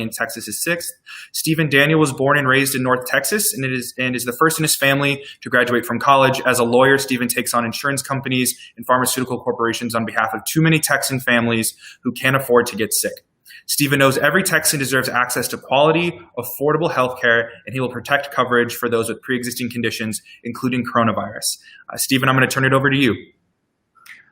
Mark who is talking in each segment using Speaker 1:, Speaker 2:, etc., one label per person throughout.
Speaker 1: in Texas's 6th. Stephen Daniel was born and raised in North Texas and is the first in his family to graduate from college. As a lawyer, Stephen takes on insurance companies and pharmaceutical corporations on behalf of too many Texan families who can't afford to get sick. Stephen knows every Texan deserves access to quality, affordable health care, and he will protect coverage for those with pre-existing conditions, including coronavirus. Stephen, I'm going to turn it over to you.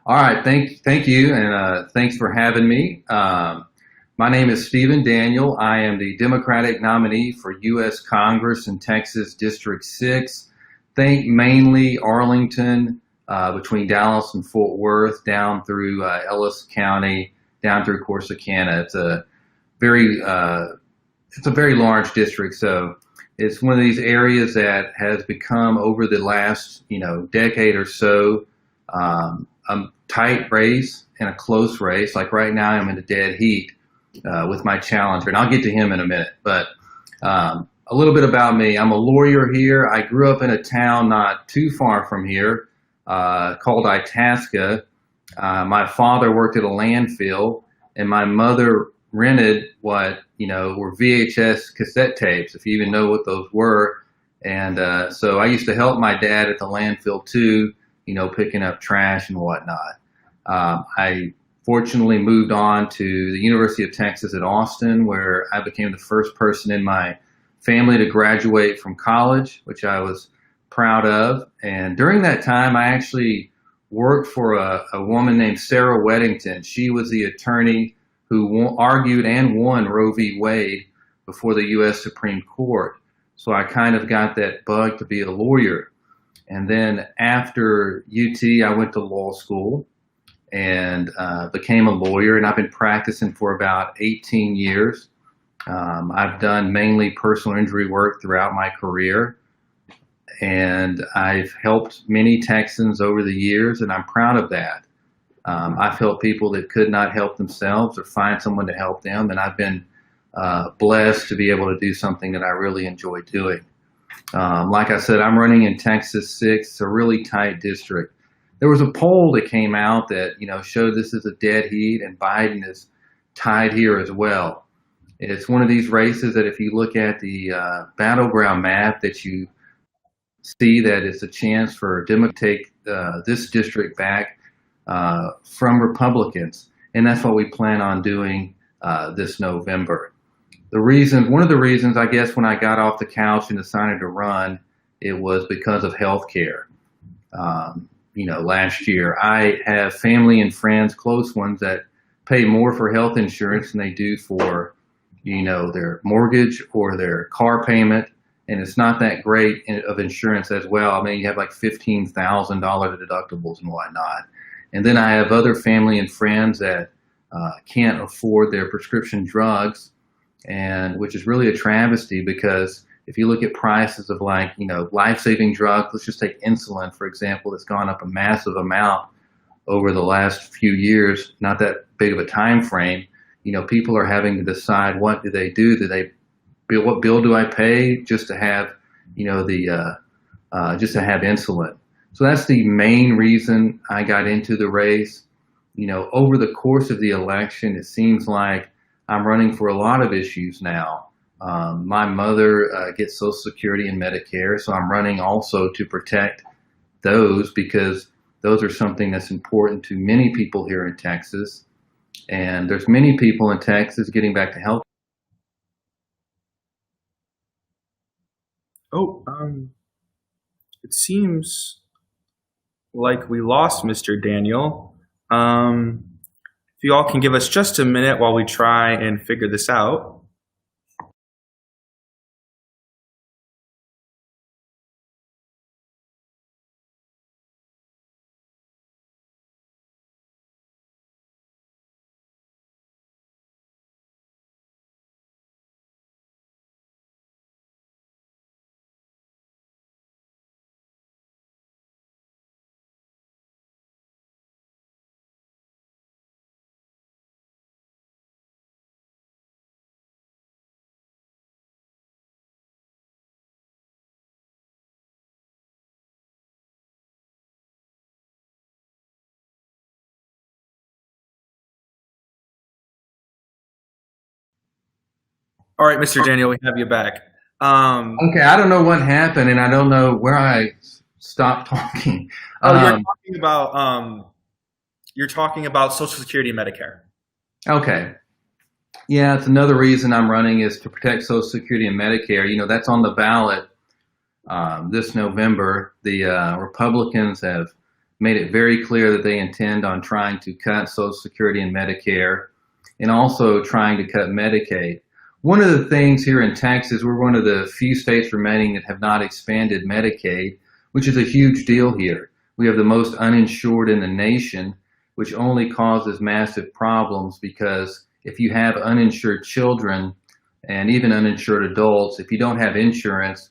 Speaker 2: All right, thank you, and thanks for having me. My name is Stephen Daniel. I am the Democratic nominee for U.S. Congress in Texas District 6. Think mainly Arlington, between Dallas and Fort Worth, down through Ellis County, down through Corsicana. It's a very large district, so it's one of these areas that has become, over the last decade or so, a tight race and a close race. Like right now, I'm in a dead heat with my challenger, and I'll get to him in a minute. But a little bit about me. I'm a lawyer here. I grew up in a town not too far from here called Itasca. My father worked at a landfill, and my mother rented what were VHS cassette tapes, if you even know what those were. And so I used to help my dad at the landfill too, picking up trash and whatnot. I fortunately moved on to the University of Texas at Austin, where I became the first person in my family to graduate from college, which I was proud of. And during that time, I actually worked for a woman named Sarah Weddington. She was the attorney who argued and won Roe v. Wade before the U.S. Supreme Court. So I kind of got that bug to be a lawyer. And then after UT, I went to law school and became a lawyer, and I've been practicing for about 18 years. I've done mainly personal injury work throughout my career, and I've helped many Texans over the years, and I'm proud of that. I've helped people that could not help themselves or find someone to help them, and I've been blessed to be able to do something that I really enjoy doing. Like I said, I'm running in Texas 6. It's a really tight district. There was a poll that came out that showed this is a dead heat, and Biden is tied here as well. It's one of these races that if you look at the battleground map, that you see that it's a chance for Democrats to take this district back from Republicans, and that's what we plan on doing this November. One of the reasons, I guess, when I got off the couch and decided to run, it was because of health care. Last year, I have family and friends, close ones, that pay more for health insurance than they do for, their mortgage or their car payment. And it's not that great of insurance as well. I mean, you have like $15,000 deductibles and whatnot. And then I have other family and friends that can't afford their prescription drugs, and which is really a travesty, because if you look at prices of life-saving drugs, let's just take insulin, for example, that's gone up a massive amount over the last few years, not that big of a time frame. People are having to decide, what do they do? What bill do I pay just to have, just to have insulin? So that's the main reason I got into the race. Over the course of the election, it seems like I'm running for a lot of issues now. My mother gets Social Security and Medicare, so I'm running also to protect those, because those are something that's important to many people here in Texas. And there's many people in Texas getting back to health.
Speaker 1: It seems like we lost Mr. Daniel. If you all can give us just a minute while we try and figure this out. All right, Mr. Daniel, we have you back.
Speaker 2: Okay, I don't know what happened, and I don't know where I stopped talking.
Speaker 1: Oh,
Speaker 2: Um,
Speaker 1: you're talking about Social Security and Medicare.
Speaker 2: okay, yeah, it's another reason I'm running is to protect Social Security and Medicare. You know, that's on the ballot this November. The Republicans have made it very clear that they intend on trying to cut Social Security and Medicare, and also trying to cut Medicaid. One of the things here in Texas, we're one of the few states remaining that have not expanded Medicaid, which is a huge deal here. We have the most uninsured in the nation, which only causes massive problems because if you have uninsured children and even uninsured adults, if you don't have insurance,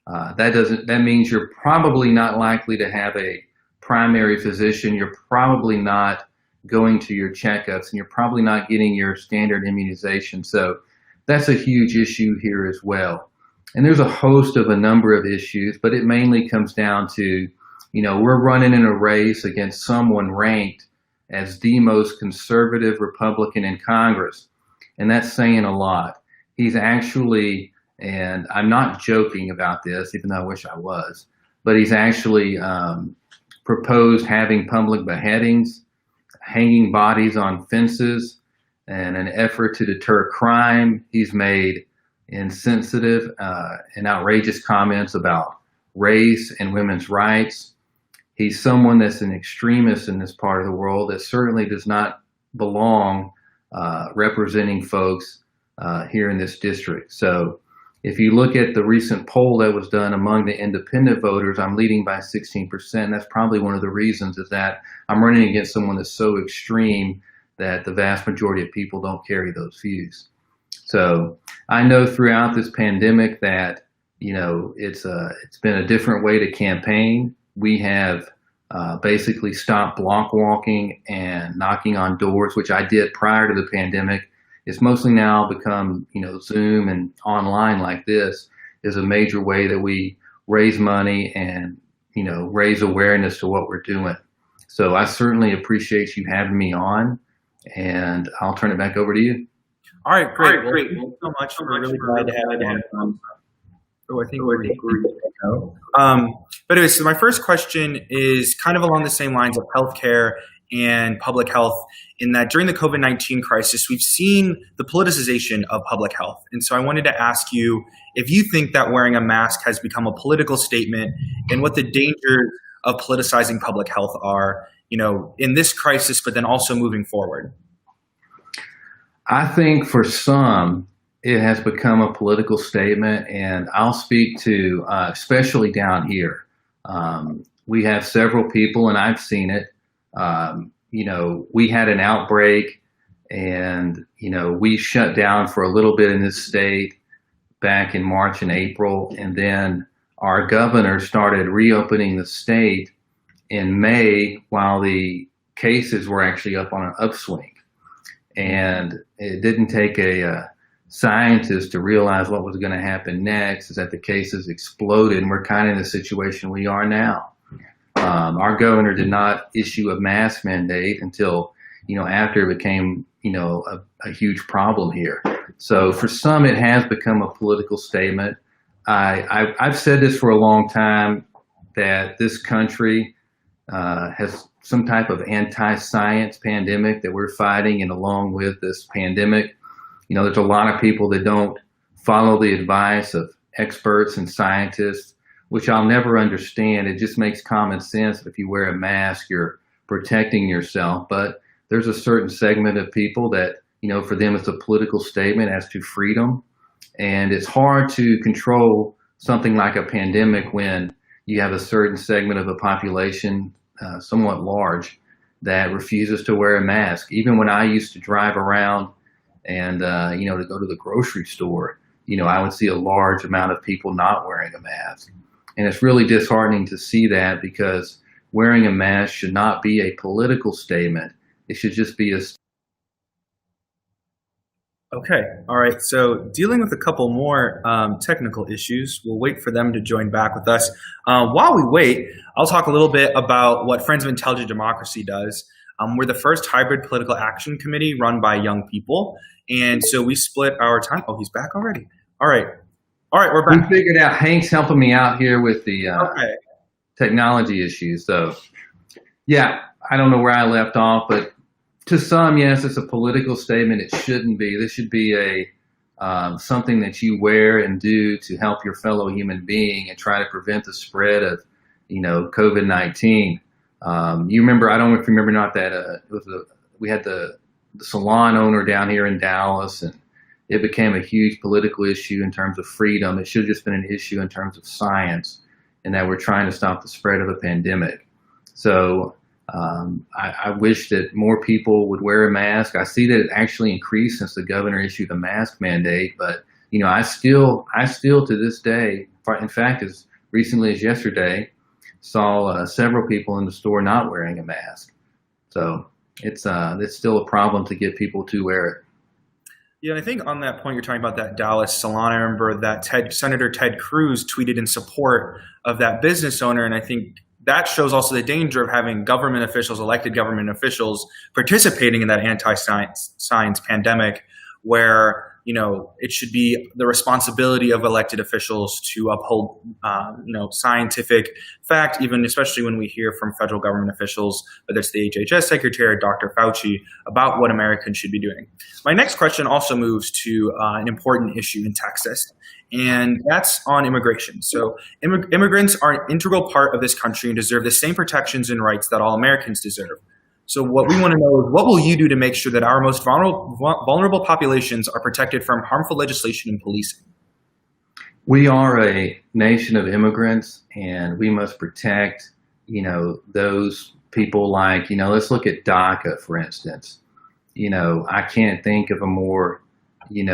Speaker 2: that means you're probably not likely to have a primary physician. You're probably not going to your checkups, and you're probably not getting your standard immunization. So that's a huge issue here as well. And there's a host of a number of issues, but it mainly comes down to, you know, we're running in a race against someone ranked as the most conservative Republican in Congress. And that's saying a lot. He's actually, and I'm not joking about this, even though I wish I was, but he's actually proposed having public beheadings, hanging bodies on fences, and an effort to deter crime. He's made insensitive and outrageous comments about race and women's rights. He's someone that's an extremist in this part of the world that certainly does not belong representing folks here in this district. So if you look at the recent poll that was done among the independent voters, I'm leading by 16%. That's probably one of the reasons, is that I'm running against someone that's so extreme that the vast majority of people don't carry those views. So I know throughout this pandemic that, you know, it's been a different way to campaign. We have basically stopped block walking and knocking on doors, which I did prior to the pandemic. It's mostly now become, you know, Zoom and online like this is a major way that we raise money and, you know, raise awareness to what we're doing. So I certainly appreciate you having me on, and I'll turn it back over to you.
Speaker 1: All right, great. Well, thank you so much. We're really glad to have you on. So I think we're good to go. But anyway, so my first question is kind of along the same lines of healthcare and public health, in that during the COVID-19 crisis, we've seen the politicization of public health. And so I wanted to ask you if you think that wearing a mask has become a political statement, and what the dangers of politicizing public health are, you know, in this crisis, but then also moving forward.
Speaker 2: I think for some, it has become a political statement, and I'll speak to, especially down here. We have several people, and I've seen it. You know, we had an outbreak, and, you know, we shut down for a little bit in this state back in March and April, and then our governor started reopening the state in May while the cases were actually up on an upswing. And it didn't take a scientist to realize what was going to happen next, is that the cases exploded, and we're kind of in the situation we are now. Our governor did not issue a mask mandate until, you know, after it became, you know, a huge problem here. So for some, it has become a political statement. I've said this for a long time, that this country has some type of anti-science pandemic that we're fighting, and along with this pandemic, you know, there's a lot of people that don't follow the advice of experts and scientists, which I'll never understand. It just makes common sense that if you wear a mask, you're protecting yourself. But there's a certain segment of people that, you know, for them it's a political statement as to freedom. And it's hard to control something like a pandemic when you have a certain segment of the population, somewhat large, that refuses to wear a mask. Even when I used to drive around and, you know, to go to the grocery store, you know, I would see a large amount of people not wearing a mask. And it's really disheartening to see that, because wearing a mask should not be a political statement. It should just be a...
Speaker 1: Okay. All right. So dealing with a couple more technical issues, we'll wait for them to join back with us. While we wait, I'll talk a little bit about what Friends of Intelligent Democracy does. We're the first hybrid political action committee run by young people. And so we split our time. Oh, he's back already. All right. All right, we're
Speaker 2: We
Speaker 1: back.
Speaker 2: figured out Hank's helping me out here with the
Speaker 1: Okay.
Speaker 2: technology issues. So, yeah, I don't know where I left off, but to some, yes, it's a political statement. It shouldn't be. This should be something that you wear and do to help your fellow human being and try to prevent the spread of, COVID-19. You remember? I don't know if you remember not that we had the salon owner down here in Dallas, and it became a huge political issue in terms of freedom. It should have just been an issue in terms of science, and that we're trying to stop the spread of a pandemic. So I wish that more people would wear a mask. I see that it actually increased since the governor issued a mask mandate, but I still to this day, in fact, as recently as yesterday, saw several people in the store not wearing a mask. So it's still a problem to get people to wear it.
Speaker 1: Yeah, and I think on that point, you're talking about that Dallas salon. I remember that Senator Ted Cruz tweeted in support of that business owner, and I think that shows also the danger of having government officials, elected government officials, participating in that anti-science pandemic, where it should be the responsibility of elected officials to uphold scientific fact, even especially when we hear from federal government officials, whether it's the HHS Secretary or Dr. Fauci, about what Americans should be doing. My next question also moves to an important issue in Texas, and that's on immigration. So immigrants are an integral part of this country and deserve the same protections and rights that all Americans deserve. So what we want to know is, what will you do to make sure that our most vulnerable populations are protected from harmful legislation and policing?
Speaker 2: We are a nation of immigrants, and we must protect, those people like, let's look at DACA, for instance. I can't think of a more, we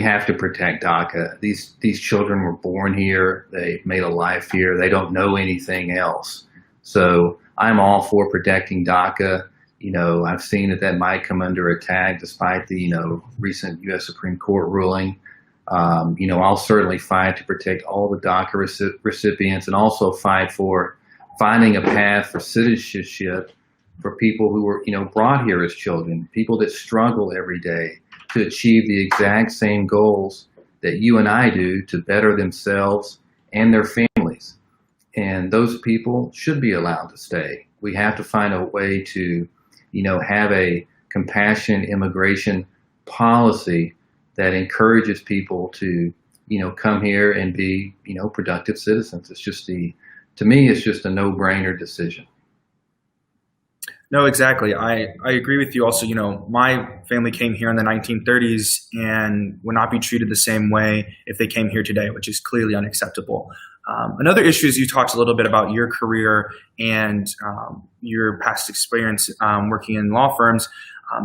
Speaker 2: have to protect DACA. These children were born here. They made a life here. They don't know anything else. So I'm all for protecting DACA. I've seen that might come under attack despite the, recent U.S. Supreme Court ruling. I'll certainly fight to protect all the DACA recipients, and also fight for finding a path for citizenship for people who were, brought here as children, people that struggle every day to achieve the exact same goals that you and I do to better themselves and their families. And those people should be allowed to stay. We have to find a way to, have a compassionate immigration policy that encourages people to, come here and be, productive citizens. To me, it's just a no-brainer decision.
Speaker 1: No, exactly. I agree with you. Also, my family came here in the 1930s and would not be treated the same way if they came here today, which is clearly unacceptable. Another issue is, you talked a little bit about your career and your past experience working in law firms.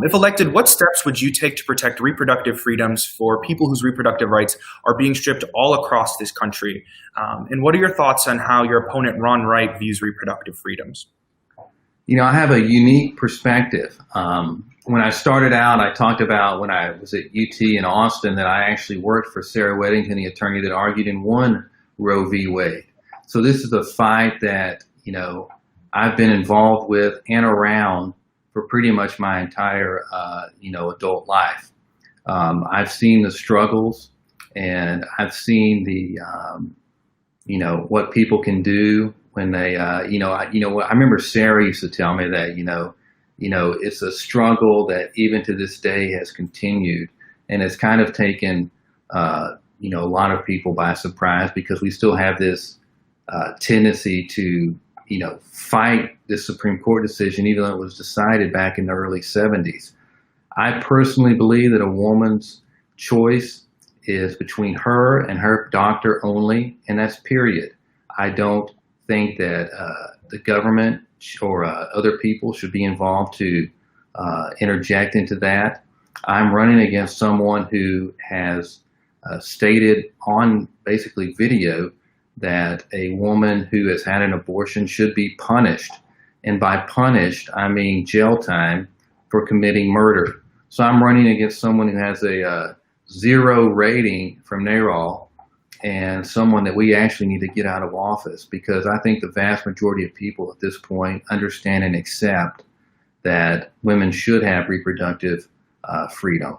Speaker 1: If elected, what steps would you take to protect reproductive freedoms for people whose reproductive rights are being stripped all across this country? And what are your thoughts on how your opponent, Ron Wright, views reproductive freedoms?
Speaker 2: I have a unique perspective. When I started out, I talked about when I was at UT in Austin that I actually worked for Sarah Weddington, the attorney that argued and won Roe v. Wade. So this is a fight that, I've been involved with and around for pretty much my entire, adult life. I've seen the struggles, and I've seen the, what people can do when they, I remember Sarah used to tell me that, it's a struggle that even to this day has continued, and it's kind of taken, a lot of people by surprise, because we still have this tendency to, fight this Supreme Court decision, even though it was decided back in the early 70s. I personally believe that a woman's choice is between her and her doctor only, and that's period. I don't think that the government or other people should be involved to interject into that. I'm running against someone who has stated on basically video that a woman who has had an abortion should be punished. And by punished, I mean jail time for committing murder. So I'm running against someone who has a 0 rating from NARAL, and someone that we actually need to get out of office, because I think the vast majority of people at this point understand and accept that women should have reproductive freedom.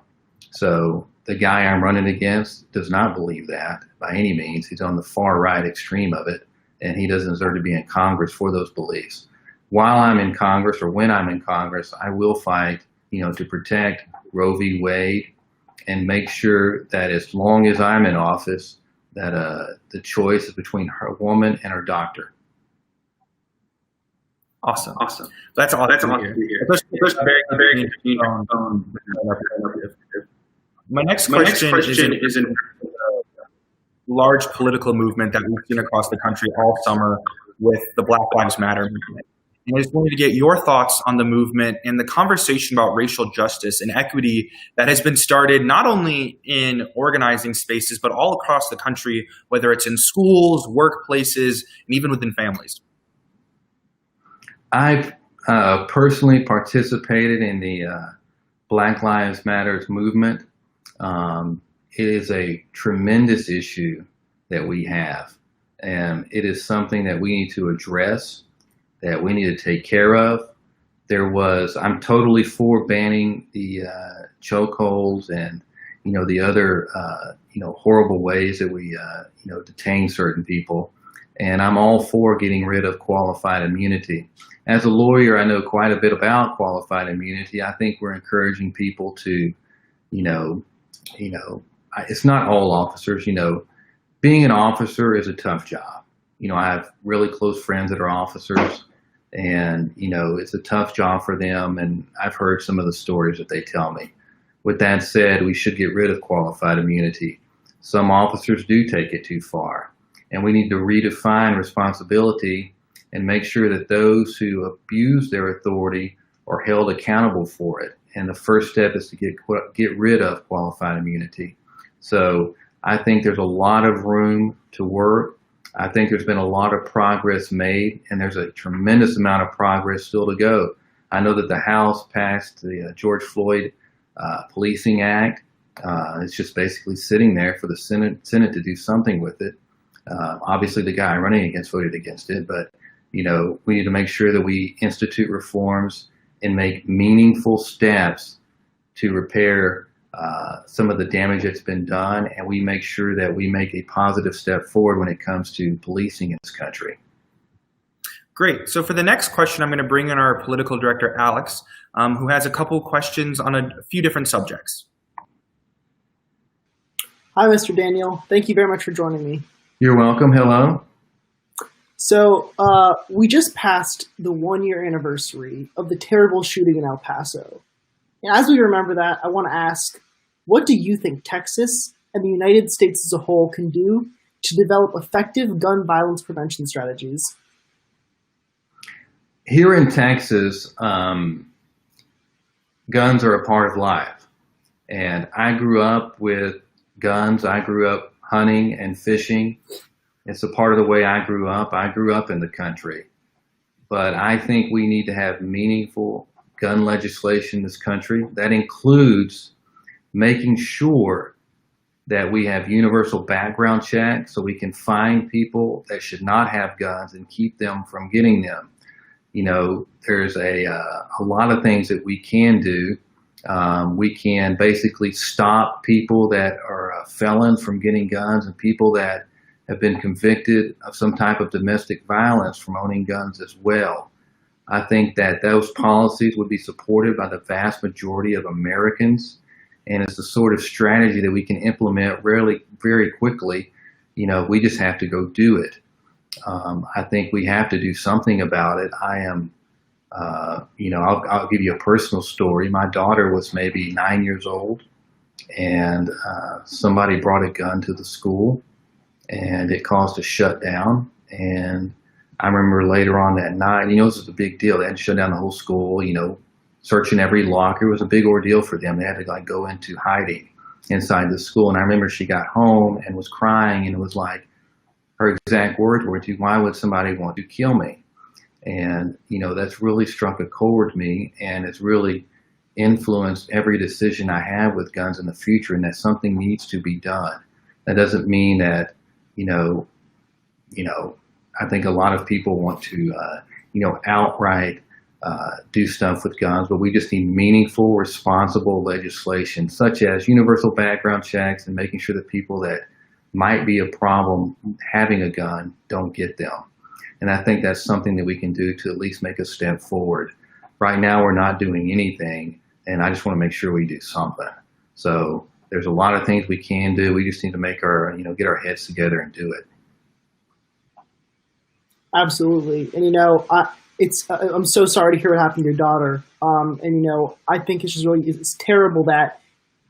Speaker 2: So the guy I'm running against does not believe that by any means. He's on the far right extreme of it, and he doesn't deserve to be in Congress for those beliefs. While I'm in Congress, or when I'm in Congress, I will fight, to protect Roe v. Wade and make sure that as long as I'm in office, that the choice is between her woman and her doctor.
Speaker 1: Awesome. That's awesome. That's awesome to hear. Very interesting. My next question is a large political movement that we've seen across the country all summer with the Black Lives Matter movement. And I just wanted to get your thoughts on the movement and the conversation about racial justice and equity that has been started not only in organizing spaces, but all across the country, whether it's in schools, workplaces, and even within families.
Speaker 2: I've personally participated in the Black Lives Matter movement. It is a tremendous issue that we have, and it is something that we need to address, that we need to take care of. I'm totally for banning the chokeholds and, the other, horrible ways that we, detain certain people. And I'm all for getting rid of qualified immunity. As a lawyer, I know quite a bit about qualified immunity. I think we're encouraging people to, it's not all officers, being an officer is a tough job. I have really close friends that are officers, and, it's a tough job for them. And I've heard some of the stories that they tell me. With that said, we should get rid of qualified immunity. Some officers do take it too far, and we need to redefine responsibility and make sure that those who abuse their authority are held accountable for it. And the first step is to get rid of qualified immunity. So I think there's a lot of room to work. I think there's been a lot of progress made, and there's a tremendous amount of progress still to go. I know that the House passed the George Floyd Policing Act. It's just basically sitting there for the Senate to do something with it. Obviously, the guy running against voted against it, but we need to make sure that we institute reforms and make meaningful steps to repair some of the damage that's been done, and we make sure that we make a positive step forward when it comes to policing in this country.
Speaker 1: Great. So for the next question, I'm going to bring in our political director, Alex, who has a couple questions on a few different subjects.
Speaker 3: Hi, Mr. Daniel. Thank you very much for joining me.
Speaker 2: You're welcome. Hello.
Speaker 3: So we just passed the 1-year anniversary of the terrible shooting in El Paso. And as we remember that, I want to ask, what do you think Texas and the United States as a whole can do to develop effective gun violence prevention strategies?
Speaker 2: Here in Texas, guns are a part of life. And I grew up with guns. I grew up hunting and fishing. It's a part of the way I grew up. I grew up in the country. But I think we need to have meaningful gun legislation in this country. That includes making sure that we have universal background checks so we can find people that should not have guns and keep them from getting them. There's a lot of things that we can do. We can basically stop people that are felons from getting guns, and people that have been convicted of some type of domestic violence from owning guns as well. I think that those policies would be supported by the vast majority of Americans, and it's the sort of strategy that we can implement very quickly. We just have to go do it. I think we have to do something about it. I'll give you a personal story. My daughter was maybe 9 years old, and somebody brought a gun to the school, and it caused a shutdown. And I remember later on that night, this was a big deal. They had to shut down the whole school, searching every locker. It was a big ordeal for them. They had to go into hiding inside the school. And I remember she got home and was crying, and it was like, her exact words were, why would somebody want to kill me? And, that's really struck a chord with me, and it's really influenced every decision I have with guns in the future, and that something needs to be done. That doesn't mean that, I think a lot of people want to, outright do stuff with guns, but we just need meaningful, responsible legislation, such as universal background checks and making sure that people that might be a problem having a gun don't get them. And I think that's something that we can do to at least make a step forward. Right now, we're not doing anything, and I just want to make sure we do something. So there's a lot of things we can do. We just need to make get our heads together and do it.
Speaker 3: Absolutely. And, I'm so sorry to hear what happened to your daughter. I think it's just it's terrible that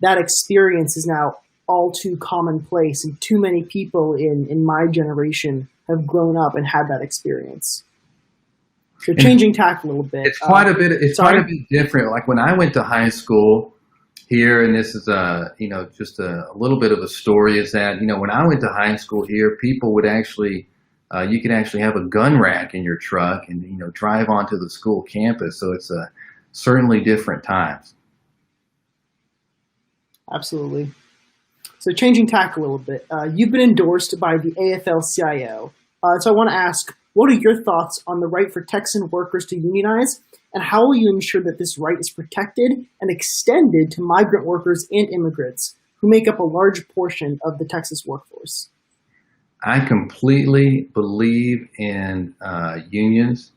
Speaker 3: that experience is now all too commonplace, and too many people in my generation have grown up and had that experience. So changing tack a little bit.
Speaker 2: It's quite a bit. It's quite a bit different. Like when I went to high school here, and this is just a little bit of a story. Is that when I went to high school here, people would actually you could actually have a gun rack in your truck and drive onto the school campus. So it's certainly different times.
Speaker 3: Absolutely. So changing tack a little bit, you've been endorsed by the AFL-CIO. So I want to ask, what are your thoughts on the right for Texan workers to unionize, and how will you ensure that this right is protected and extended to migrant workers and immigrants who make up a large portion of the Texas workforce?
Speaker 2: I completely believe in unions.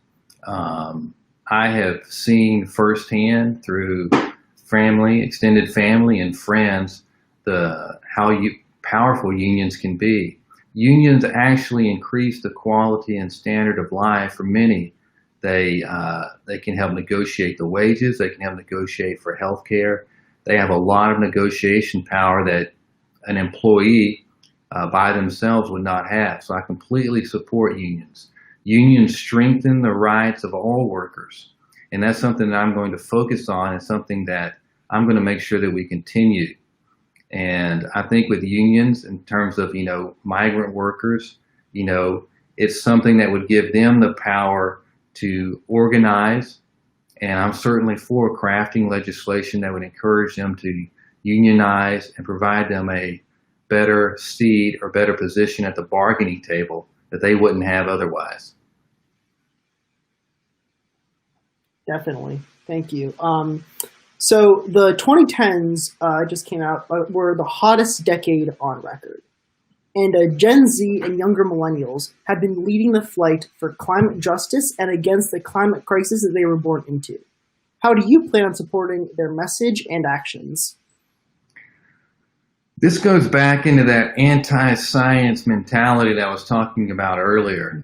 Speaker 2: I have seen firsthand through family, extended family, and friends how powerful unions can be. Unions actually increase the quality and standard of life for many. They can help negotiate the wages. They can help negotiate for health care. They have a lot of negotiation power that an employee by themselves would not have. So I completely support unions. Unions strengthen the rights of all workers. And that's something that I'm going to focus on, and something that I'm going to make sure that we continue. And I think with unions, in terms of, migrant workers, it's something that would give them the power to organize. And I'm certainly for crafting legislation that would encourage them to unionize and provide them a better seat or better position at the bargaining table that they wouldn't have otherwise.
Speaker 3: Definitely. Thank you. So the 2010s just came out, were the hottest decade on record. And Gen Z and younger millennials have been leading the fight for climate justice and against the climate crisis that they were born into. How do you plan on supporting their message and actions?
Speaker 2: This goes back into that anti-science mentality that I was talking about earlier.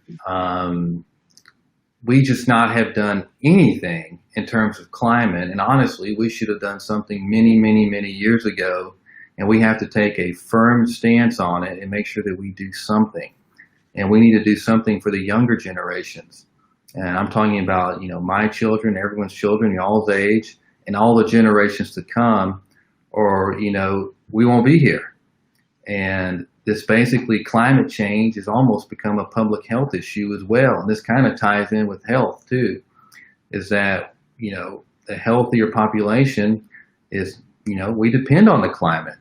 Speaker 2: We just not have done anything in terms of climate. And honestly, we should have done something many, many, many years ago. And we have to take a firm stance on it and make sure that we do something. And we need to do something for the younger generations. And I'm talking about, my children, everyone's children, y'all's age, and all the generations to come, or, we won't be here. And this basically, climate change has almost become a public health issue as well. And this kind of ties in with health too, is that, the healthier population is, we depend on the climate,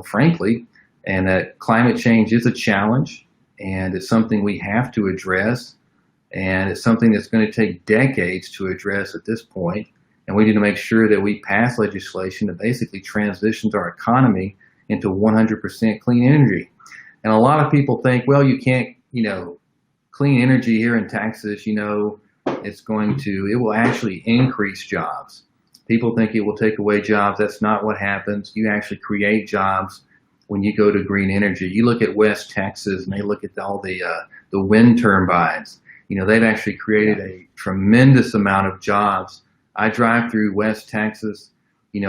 Speaker 2: frankly, and that climate change is a challenge, and it's something we have to address. And it's something that's going to take decades to address at this point. And we need to make sure that we pass legislation that basically transitions our economy into 100% clean energy. And a lot of people think, well, you can't, clean energy here in Texas, it will actually increase jobs. People think it will take away jobs. That's not what happens. You actually create jobs when you go to green energy. You look at West Texas and they look at all the wind turbines. They've actually created a tremendous amount of jobs. I drive through West Texas,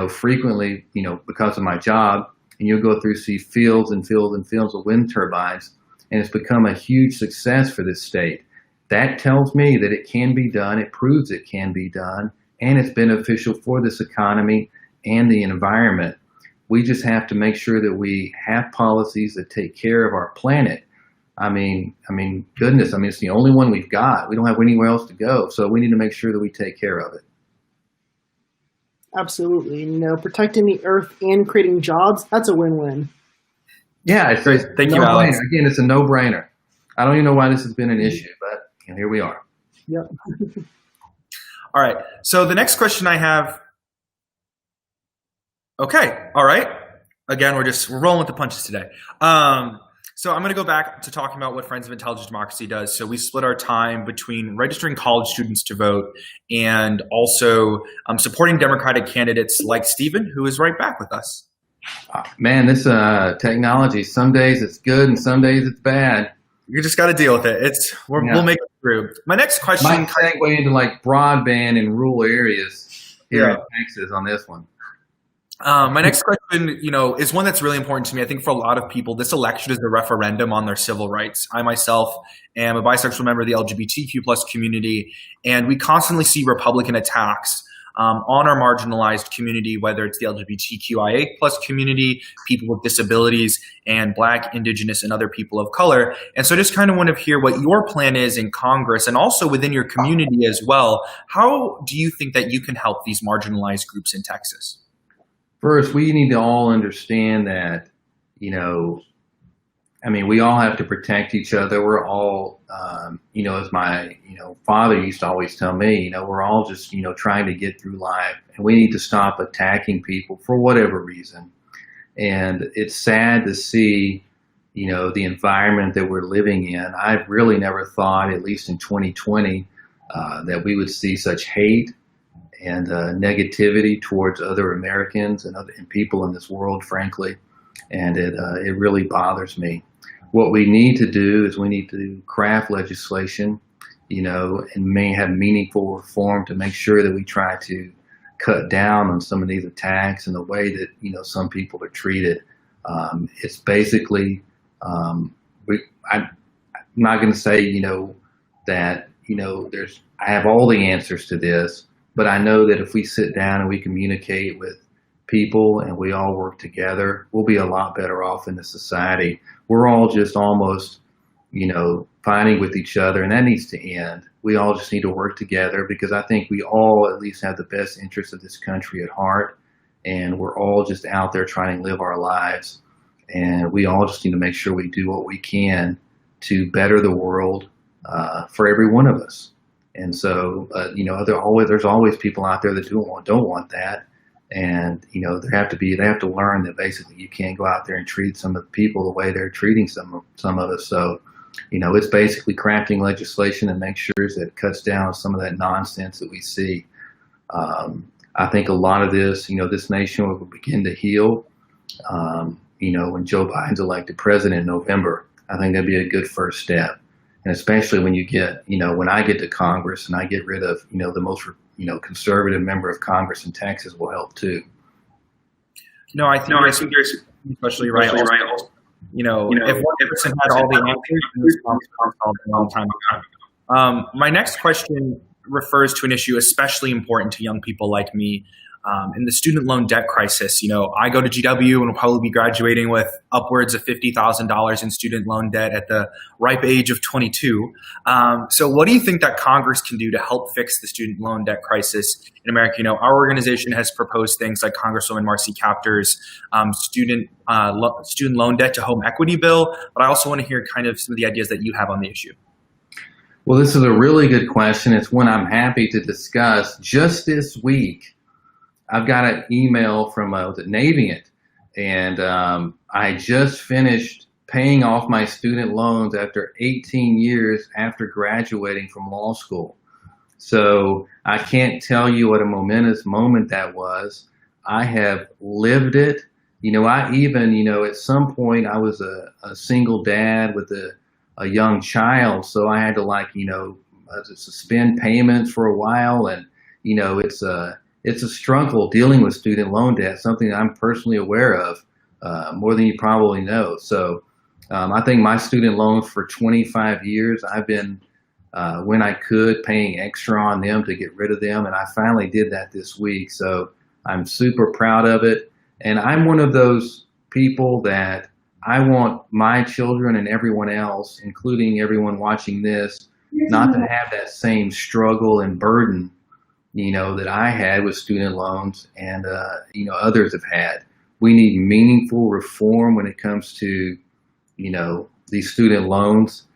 Speaker 2: frequently, because of my job, and you'll go through, see fields and fields and fields of wind turbines, and it's become a huge success for this state. That tells me that it can be done. It proves it can be done, and it's beneficial for this economy and the environment. We just have to make sure that we have policies that take care of our planet. Goodness, it's the only one we've got. We don't have anywhere else to go, so we need to make sure that we take care of it.
Speaker 3: Absolutely. Protecting the earth and creating jobs, that's a win-win.
Speaker 2: Yeah, it's
Speaker 1: great. Thank you, Alex.
Speaker 2: Again, it's a no-brainer. I don't even know why this has been an issue, but here we are.
Speaker 3: Yep.
Speaker 1: All right. So the next question I have. Okay. All right. Again, we're rolling with the punches today. So I'm going to go back to talking about what Friends of Intelligent Democracy does. So we split our time between registering college students to vote and also supporting Democratic candidates like Stephen, who is right back with us.
Speaker 2: Man, this technology, some days it's good and some days it's bad.
Speaker 1: You just got to deal with it. We'll make it through. My next question
Speaker 2: might segue into like broadband in rural areas here in Texas on this one.
Speaker 1: My next question, is one that's really important to me. I think for a lot of people, this election is a referendum on their civil rights. I myself am a bisexual member of the LGBTQ plus community, and we constantly see Republican attacks on our marginalized community, whether it's the LGBTQIA plus community, people with disabilities, and Black, Indigenous, and other people of color. And so I just kind of want to hear what your plan is in Congress and also within your community as well. How do you think that you can help these marginalized groups in Texas?
Speaker 2: First, we need to all understand that, we all have to protect each other. We're all, as my, father used to always tell me, we're all just, trying to get through life, and we need to stop attacking people for whatever reason. And it's sad to see, the environment that we're living in. I've really never thought, at least in 2020, that we would see such hate and negativity towards other Americans and people in this world, frankly, and it really bothers me. What we need to do is we need to craft legislation, and may have meaningful reform to make sure that we try to cut down on some of these attacks and the way that some people are treated. It's basically I'm not going to say that I have all the answers to this. But I know that if we sit down and we communicate with people and we all work together, we'll be a lot better off in the society. We're all just almost, fighting with each other, and that needs to end. We all just need to work together because I think we all at least have the best interests of this country at heart, and we're all just out there trying to live our lives. And we all just need to make sure we do what we can to better the world for every one of us. And so, there's always people out there that don't want that. And, they have to learn that basically you can't go out there and treat some of the people the way they're treating some of us. So, it's basically crafting legislation and make sure that it cuts down on some of that nonsense that we see. I think a lot of this, this nation will begin to heal, when Joe Biden's elected president in November. I think that'd be a good first step. And especially when you get, when I get to Congress and I get rid of, the most, conservative member of Congress in Texas will help too.
Speaker 1: I think there's especially right. Also, if one person had all the answers, this conference called a long time ago. My next question refers to an issue especially important to young people like me. In the student loan debt crisis, I go to GW and will probably be graduating with upwards of $50,000 in student loan debt at the ripe age of 22. So what do you think that Congress can do to help fix the student loan debt crisis in America? Our organization has proposed things like Congresswoman Marcy Kaptur's student loan debt to home equity bill, but I also want to hear kind of some of the ideas that you have on the issue.
Speaker 2: Well, this is a really good question. It's one I'm happy to discuss. Just this week, I've got an email from Navient, and I just finished paying off my student loans after 18 years after graduating from law school. So I can't tell you what a momentous moment that was. I have lived it. I even, at some point I was a single dad with a young child, so I had to suspend payments for a while, and it's a struggle dealing with student loan debt, something that I'm personally aware of, more than you probably know. So I think my student loans for 25 years, I've been, when I could, paying extra on them to get rid of them. And I finally did that this week. So I'm super proud of it. And I'm one of those people that I want my children and everyone else, including everyone watching this, not to have that same struggle and burden that I had with student loans and, others have had. We need meaningful reform when it comes to, these student loans.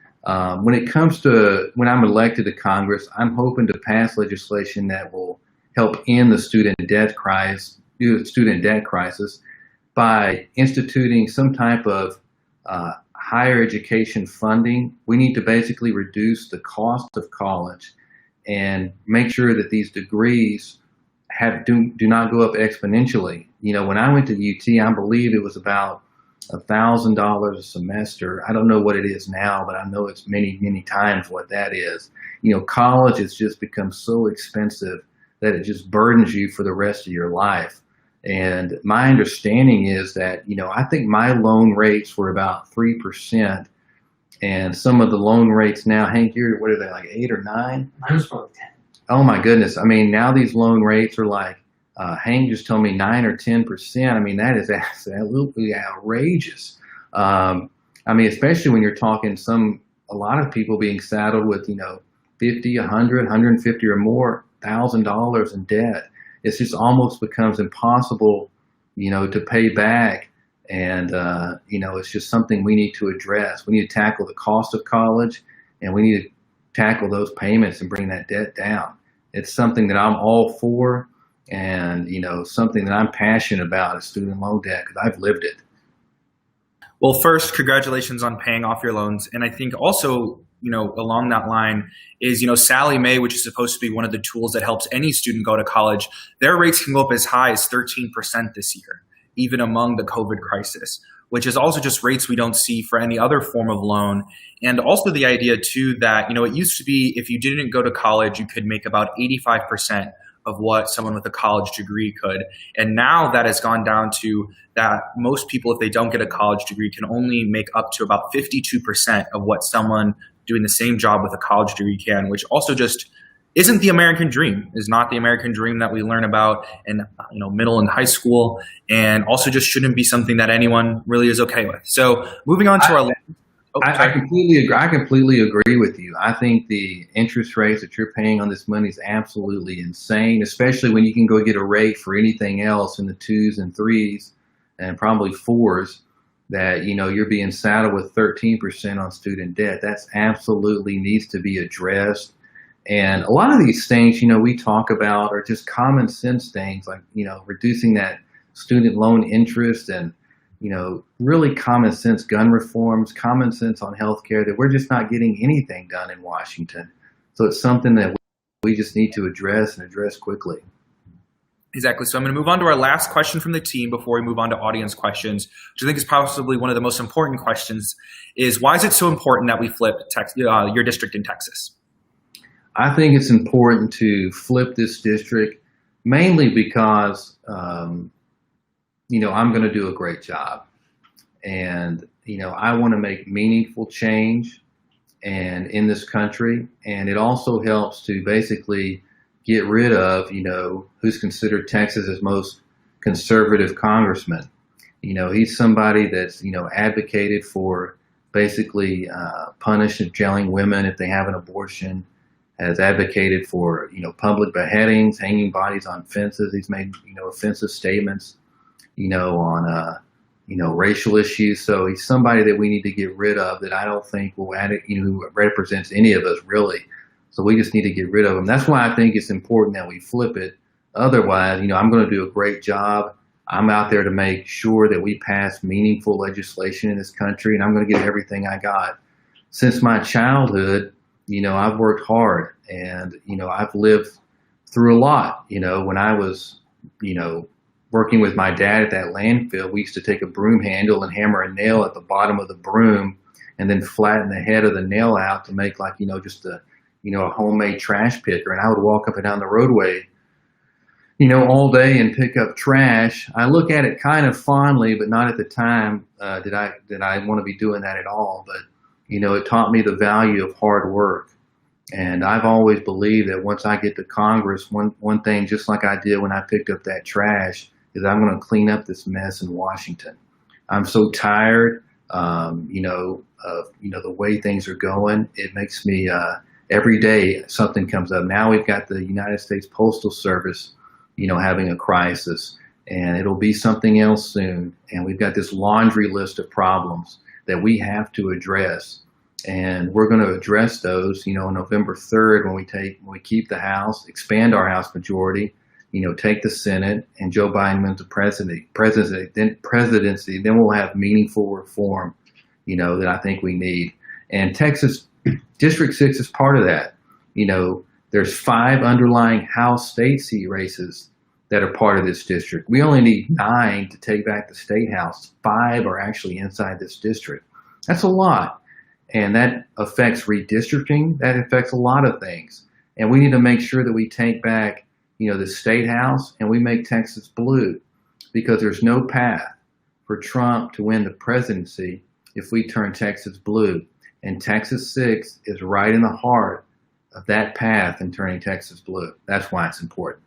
Speaker 2: When it comes to when I'm elected to Congress, I'm hoping to pass legislation that will help end the student debt crisis by instituting some type of higher education funding. We need to basically reduce the cost of college and make sure that these degrees do not go up exponentially. When I went to UT, I believe it was about $1,000 a semester. I don't know what it is now, but I know it's many, many times what that is. College has just become so expensive that it just burdens you for the rest of your life. And my understanding is that, I think my loan rates were about 3%. And some of the loan rates now, Hank, what are they, like 8 or 9?
Speaker 4: Mine was probably 10.
Speaker 2: Oh my goodness. I mean, now these loan rates are like, Hank just told me 9 or 10%. I mean, that is absolutely outrageous. I mean, especially when you're talking a lot of people being saddled with, 50, 100, 150 or more $1,000 in debt. It just almost becomes impossible, to pay back. And, it's just something we need to address. We need to tackle the cost of college, and we need to tackle those payments and bring that debt down. It's something that I'm all for, and, something that I'm passionate about is student loan debt, because I've lived it.
Speaker 1: Well, first, congratulations on paying off your loans. And I think also, along that line is, Sallie Mae, which is supposed to be one of the tools that helps any student go to college, their rates can go up as high as 13% this year, even among the COVID crisis, which is also just rates we don't see for any other form of loan. And also the idea too that, it used to be if you didn't go to college, you could make about 85% of what someone with a college degree could. And now that has gone down to that most people, if they don't get a college degree, can only make up to about 52% of what someone doing the same job with a college degree can, which also just isn't the American dream, is not the American dream that we learn about in middle and high school, and also just shouldn't be something that anyone really is okay with. So moving on to
Speaker 2: I completely agree with you. I think the interest rates that you're paying on this money is absolutely insane, especially when you can go get a rate for anything else in the 2s and 3s and probably 4s. That you're being saddled with 13% on student debt. That's absolutely needs to be addressed. And a lot of these things, we talk about are just common sense things like, reducing that student loan interest and, really common sense gun reforms, common sense on healthcare, that we're just not getting anything done in Washington. So it's something that we just need to address and address quickly.
Speaker 1: Exactly. So I'm going to move on to our last question from the team before we move on to audience questions, which I think is possibly one of the most important questions, is why is it so important that we flip your district in Texas?
Speaker 2: I think it's important to flip this district mainly because, I'm going to do a great job. And, I want to make meaningful change and in this country. And it also helps to basically get rid of, who's considered Texas's most conservative congressman. He's somebody that's, advocated for basically punishing, jailing women if they have an abortion, has advocated for, public beheadings, hanging bodies on fences. He's made, offensive statements, on, racial issues. So he's somebody that we need to get rid of that I don't think will represents any of us really. So we just need to get rid of them. That's why I think it's important that we flip it. Otherwise, I'm going to do a great job. I'm out there to make sure that we pass meaningful legislation in this country, and I'm going to give everything I got. Since my childhood, I've worked hard, and, I've lived through a lot. When I was, working with my dad at that landfill, we used to take a broom handle and hammer a nail at the bottom of the broom and then flatten the head of the nail out to make just a homemade trash picker. And I would walk up and down the roadway, all day and pick up trash. I look at it kind of fondly, but not at the time did I want to be doing that at all. But, it taught me the value of hard work. And I've always believed that once I get to Congress, one thing, just like I did when I picked up that trash, is I'm going to clean up this mess in Washington. I'm so tired, of the way things are going. It makes me, every day something comes up. Now we've got the United States Postal Service, having a crisis, and it'll be something else soon. And we've got this laundry list of problems that we have to address. And we're going to address those, on November 3rd when we keep the House, expand our House majority, take the Senate, and Joe Biden wins the presidency. Then we'll have meaningful reform, that I think we need. And Texas District 6 is part of that. There's 5 underlying House state seat races that are part of this district. We only need 9 to take back the state House. 5 are actually inside this district. That's a lot. And that affects redistricting. That affects a lot of things. And we need to make sure that we take back, the state House and we make Texas blue, because there's no path for Trump to win the presidency if we turn Texas blue. And Texas 6 is right in the heart of that path in turning Texas blue. That's why it's important.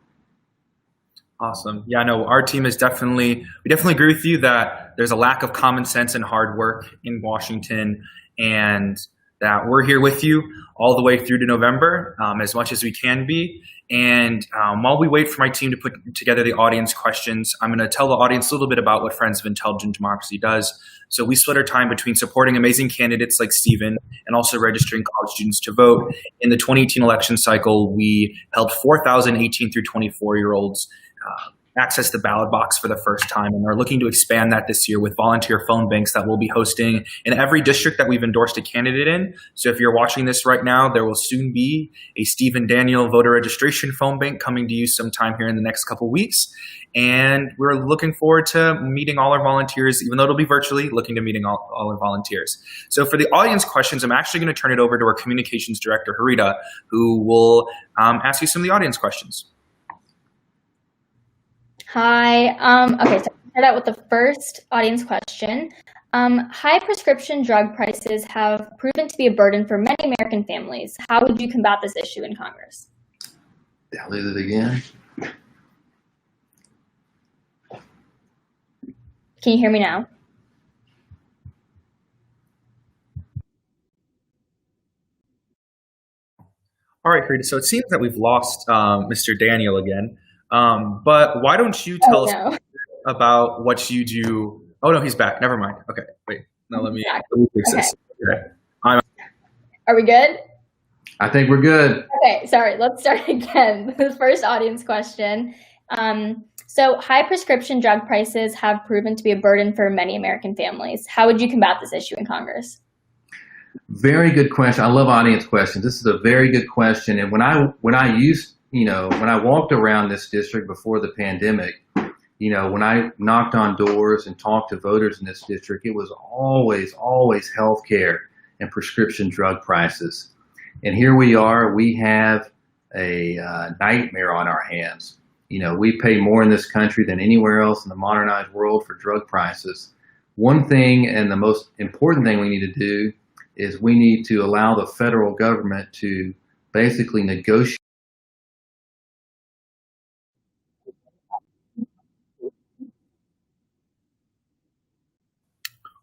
Speaker 1: Awesome. Yeah, no, our team we definitely agree with you that there's a lack of common sense and hard work in Washington, and that we're here with you all the way through to November, as much as we can be. And while we wait for my team to put together the audience questions, I'm going to tell the audience a little bit about what Friends of Intelligent Democracy does. So we split our time between supporting amazing candidates like Stephen and also registering college students to vote. In the 2018 election cycle, we helped 4,000 18 through 24-year-olds access the ballot box for the first time, and we're looking to expand that this year with volunteer phone banks that we'll be hosting in every district that we've endorsed a candidate in. So if you're watching this right now, there will soon be a Stephen Daniel voter registration phone bank coming to you sometime here in the next couple weeks. And we're looking forward to meeting all our volunteers, even though it'll be virtually, looking to meeting all our volunteers. So for the audience questions, I'm actually going to turn it over to our communications director, Harita, who will ask you some of the audience questions.
Speaker 4: Hi. Okay, so I'll start out with the first audience question. High prescription drug prices have proven to be a burden for many American families. How would you combat this issue in Congress?
Speaker 2: I'll leave it again.
Speaker 4: Can you hear me now?
Speaker 1: All right, Harita. So it seems that we've lost Mr. Daniel again. But why don't you tell us about what you do? Oh, no, he's back. Never mind. Okay, wait. Now let me fix this. Okay.
Speaker 4: Are we good?
Speaker 2: I think we're good.
Speaker 4: Okay, sorry. Let's start again. The first audience question. So high prescription drug prices have proven to be a burden for many American families. How would you combat this issue in Congress?
Speaker 2: Very good question. I love audience questions. This is a very good question. And when I walked around this district before the pandemic, when I knocked on doors and talked to voters in this district, it was always healthcare and prescription drug prices. And here we are, we have a nightmare on our hands. We pay more in this country than anywhere else in the modernized world for drug prices. One thing, and the most important thing we need to do, is we need to allow the federal government to basically negotiate.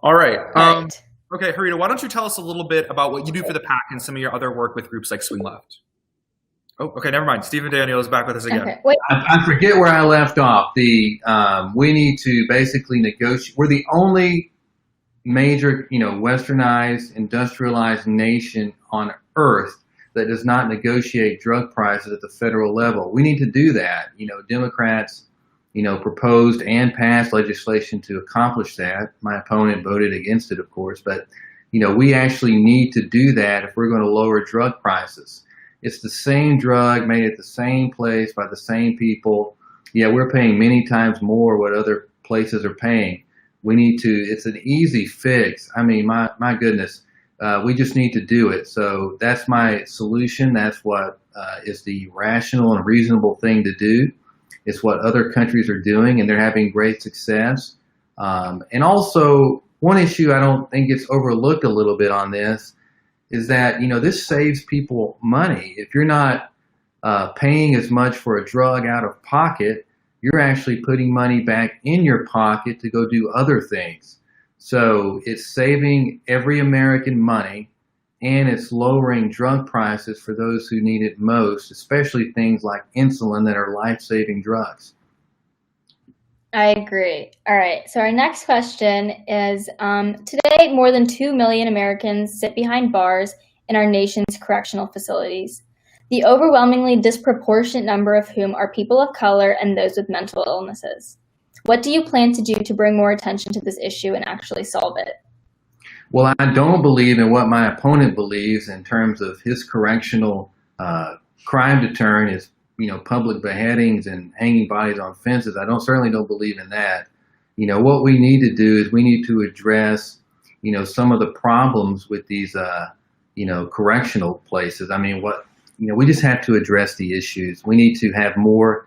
Speaker 1: All right. Okay, Harita, why don't you tell us a little bit about what you do for the PAC and some of your other work with groups like Swing Left? Oh, okay, never mind. Stephen Daniel is back with us again.
Speaker 4: Okay, wait.
Speaker 2: I forget where I left off. We need to basically negotiate. We're the only major, westernized, industrialized nation on earth that does not negotiate drug prices at the federal level. We need to do that. Democrats, proposed and passed legislation to accomplish that. My opponent voted against it, of course, but, we actually need to do that if we're going to lower drug prices. It's the same drug made at the same place by the same people. Yeah, we're paying many times more what other places are paying. It's an easy fix. I mean, my goodness, we just need to do it. So that's my solution. That's what is the rational and reasonable thing to do. It's what other countries are doing, and they're having great success. And also, one issue I don't think gets overlooked a little bit on this is that, this saves people money. If you're not paying as much for a drug out of pocket, you're actually putting money back in your pocket to go do other things. So it's saving every American money, and it's lowering drug prices for those who need it most, especially things like insulin that are life-saving drugs.
Speaker 4: I agree. All right. So our next question is, today more than 2 million Americans sit behind bars in our nation's correctional facilities, the overwhelmingly disproportionate number of whom are people of color and those with mental illnesses. What do you plan to do to bring more attention to this issue and actually solve it?
Speaker 2: Well, I don't believe in what my opponent believes in terms of his correctional crime deterrent is, public beheadings and hanging bodies on fences. I certainly don't believe in that. What we need to do is we need to address, some of the problems with these, correctional places. I mean, we just have to address the issues. We need to have more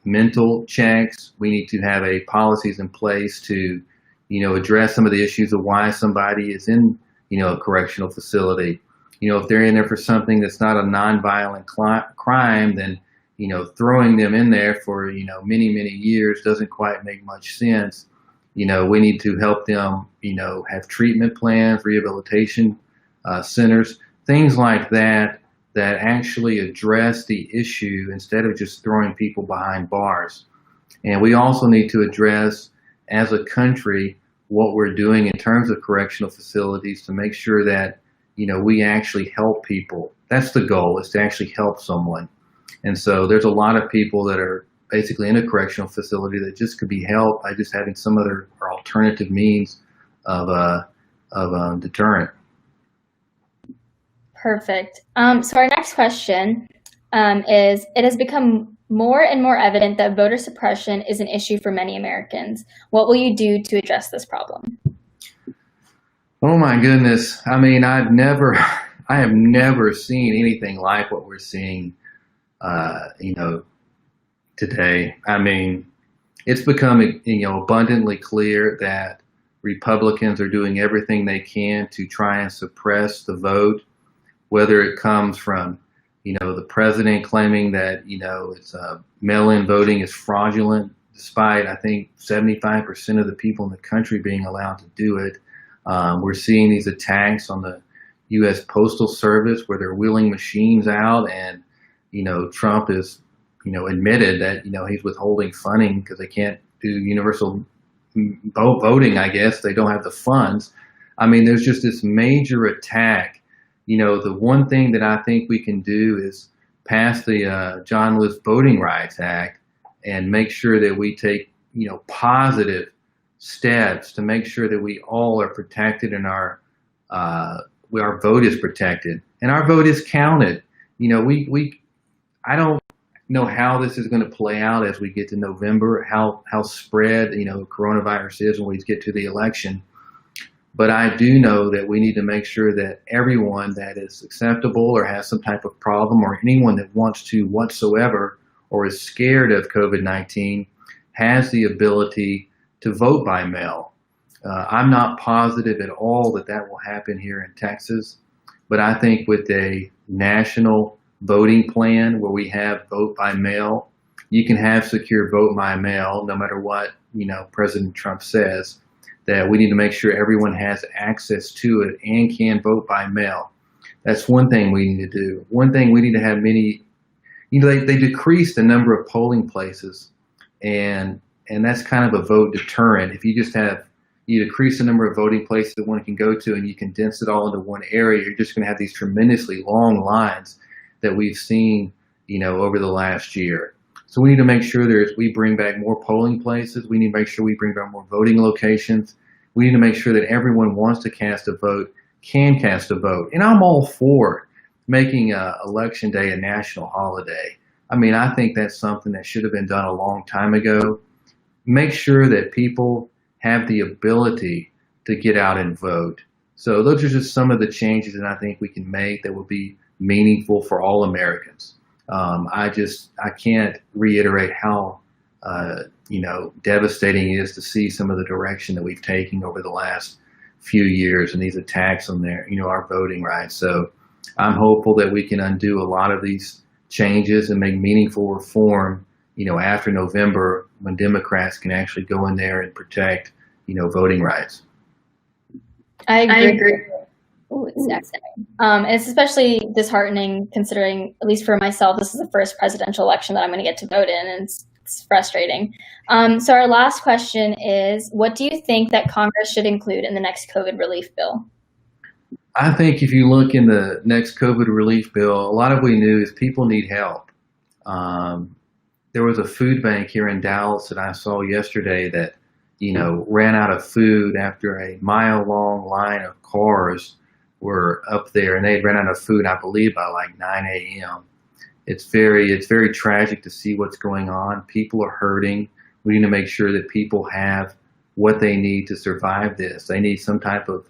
Speaker 2: mental checks. We need to have policies in place to, address some of the issues of why somebody is in, a correctional facility. If they're in there for something that's not a nonviolent crime, then, throwing them in there for, many, many years doesn't quite make much sense. We need to help them, have treatment plans, rehabilitation centers, things like that, that actually address the issue instead of just throwing people behind bars. And we also need to address, as a country, what we're doing in terms of correctional facilities to make sure that, we actually help people. That's the goal, is to actually help someone. And so there's a lot of people that are basically in a correctional facility that just could be helped by just having some other or alternative means of deterrent.
Speaker 4: Perfect. So our next question is, it has become more and more evident that voter suppression is an issue for many Americans. What will you do to address this problem?
Speaker 2: Oh my goodness. I mean, I have never seen anything like what we're seeing, today. I mean, it's become, abundantly clear that Republicans are doing everything they can to try and suppress the vote, whether it comes from, the president claiming that, it's mail-in voting is fraudulent, despite, I think, 75% of the people in the country being allowed to do it. We're seeing these attacks on the U.S. Postal Service where they're wheeling machines out, and, Trump is, admitted that, he's withholding funding because they can't do universal voting, I guess. They don't have the funds. I mean, there's just this major attack. The one thing that I think we can do is pass the John Lewis Voting Rights Act and make sure that we take, positive steps to make sure that we all are protected and our vote is protected and our vote is counted. I don't know how this is going to play out as we get to November, how spread, coronavirus is when we get to the election. But I do know that we need to make sure that everyone that is susceptible or has some type of problem, or anyone that wants to whatsoever or is scared of COVID-19, has the ability to vote by mail. I'm not positive at all that will happen here in Texas, but I think with a national voting plan where we have vote by mail, you can have secure vote by mail no matter what, President Trump says, that we need to make sure everyone has access to it and can vote by mail. That's one thing we need to do. One thing we need to have many, they decreased the number of polling places, and that's kind of a vote deterrent. If you decrease the number of voting places that one can go to and you condense it all into one area, you're just going to have these tremendously long lines that we've seen, over the last year. So we need to make sure we bring back more polling places. We need to make sure we bring back more voting locations. We need to make sure that everyone wants to cast a vote can cast a vote. And I'm all for making Election Day a national holiday. I mean, I think that's something that should have been done a long time ago. Make sure that people have the ability to get out and vote. So those are just some of the changes that I think we can make that will be meaningful for all Americans. I can't reiterate how, devastating it is to see some of the direction that we've taken over the last few years and these attacks on our voting rights. So I'm hopeful that we can undo a lot of these changes and make meaningful reform, after November, when Democrats can actually go in there and protect, voting rights.
Speaker 4: I agree. Ooh, it's exciting. It's especially disheartening considering, at least for myself, this is the first presidential election that I'm going to get to vote in, and it's It's frustrating. So our last question is, what do you think that Congress should include in the next COVID relief bill?
Speaker 2: I think if you look in the next COVID relief bill, a lot of what we knew is people need help. There was a food bank here in Dallas that I saw yesterday that, ran out of food after a mile-long line of cars were up there, and they ran out of food, I believe, by like 9 a.m. It's very tragic to see what's going on. People are hurting. We need to make sure that people have what they need to survive this. They need some type of,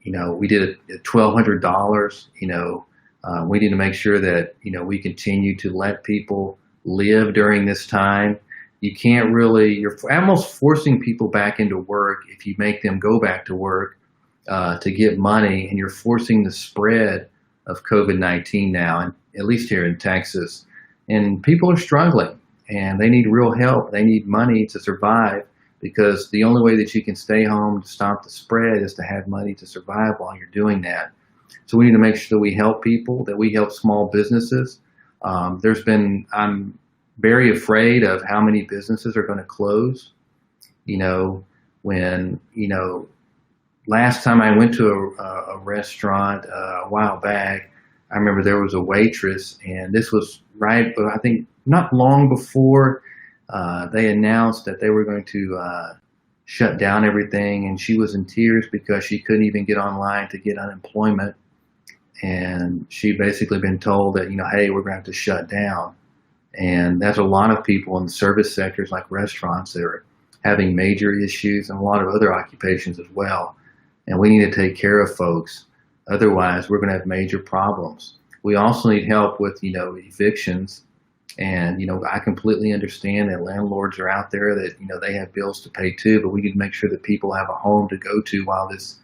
Speaker 2: we did $1,200. We need to make sure that, we continue to let people live during this time. You can't really, you're almost forcing people back into work if you make them go back to work to get money, and you're forcing the spread of COVID-19 now, and at least here in Texas. And people are struggling, and they need real help. They need money to survive, because the only way that you can stay home to stop the spread is to have money to survive while you're doing that. So we need to make sure that we help people, that we help small businesses. I'm very afraid of how many businesses are going to close. Last time I went to a restaurant a while back, I remember there was a waitress, and this was I think not long before they announced that they were going to shut down everything, and she was in tears because she couldn't even get online to get unemployment. And she'd basically been told that, hey, we're going to have to shut down. And there's a lot of people in the service sectors like restaurants that are having major issues, and a lot of other occupations as well. And we need to take care of folks. Otherwise, we're going to have major problems. We also need help with, evictions. And, I completely understand that landlords are out there that, they have bills to pay too, but we need to make sure that people have a home to go to while this,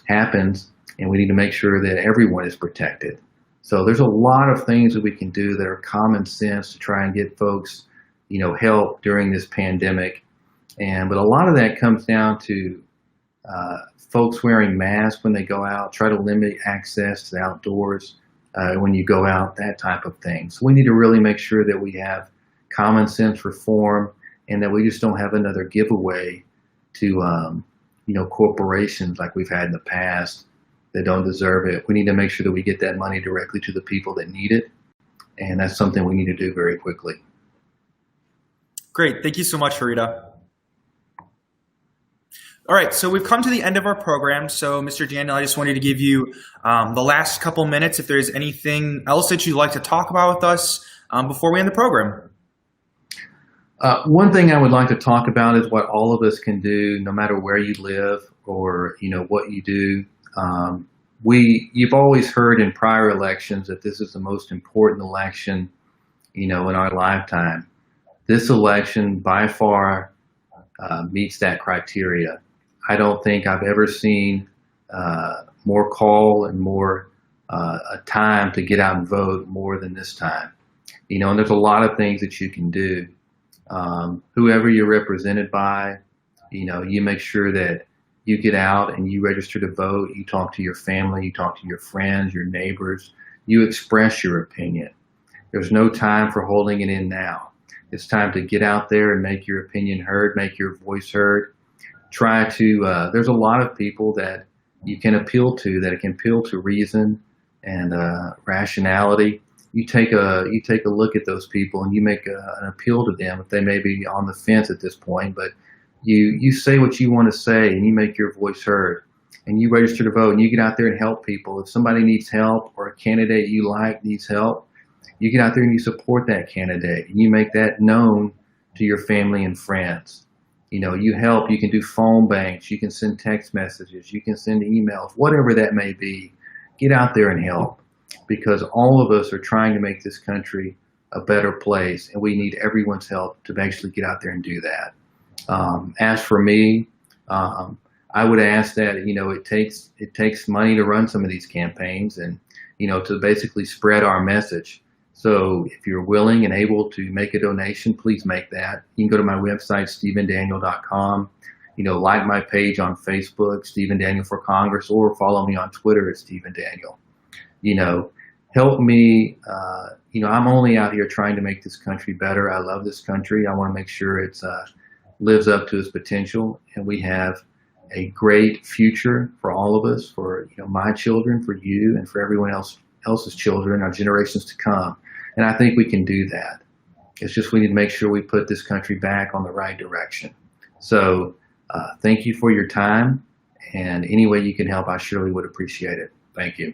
Speaker 2: happens. And we need to make sure that everyone is protected. So there's a lot of things that we can do that are common sense to try and get folks, help during this pandemic. But a lot of that comes down to folks wearing masks when they go out, try to limit access to the outdoors when you go out, that type of thing. So we need to really make sure that we have common sense reform, and that we just don't have another giveaway to, corporations like we've had in the past that don't deserve it. We need to make sure that we get that money directly to the people that need it. And that's something we need to do very quickly.
Speaker 1: Great. Thank you so much, Farida. All right, so we've come to the end of our program. So, Mr. Daniel, I just wanted to give you the last couple minutes if there's anything else that you'd like to talk about with us before we end the program.
Speaker 2: One thing I would like to talk about is what all of us can do, no matter where you live or what you do. You've always heard in prior elections that this is the most important election, in our lifetime. This election by far meets that criteria. I don't think I've ever seen more call and more a time to get out and vote more than this time. And there's a lot of things that you can do. Whoever you're represented by, you make sure that you get out and you register to vote. You talk to your family, you talk to your friends, your neighbors, you express your opinion. There's no time for holding it in now. It's time to get out there and make your opinion heard, make your voice heard. There's a lot of people that you can appeal to, that can appeal to reason and rationality. You take a look at those people and you make an appeal to them if they may be on the fence at this point, but you say what you want to say and you make your voice heard and you register to vote and you get out there and help people. If somebody needs help or a candidate you like needs help, you get out there and you support that candidate and you make that known to your family and friends. You help, you can do phone banks, you can send text messages, you can send emails, whatever that may be. Get out there and help, because all of us are trying to make this country a better place, and we need everyone's help to actually get out there and do that. As for me, I would ask that, it takes money to run some of these campaigns and, to basically spread our message. So if you're willing and able to make a donation, please make that. You can go to my website, stephendaniel.com, like my page on Facebook, Stephen Daniel for Congress, or follow me on Twitter at Stephen Daniel. help me. I'm only out here trying to make this country better. I love this country. I want to make sure it lives up to its potential, and we have a great future for all of us, for my children, for you, and for everyone else's children, our generations to come. And I think we can do that. It's just we need to make sure we put this country back on the right direction. So thank you for your time, and any way you can help, I surely would appreciate it. Thank you.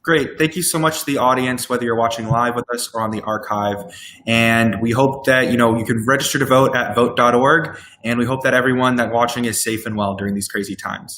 Speaker 1: Great. Thank you so much to the audience, whether you're watching live with us or on the archive. And we hope that, you can register to vote at vote.org. And we hope that everyone that's watching is safe and well during these crazy times.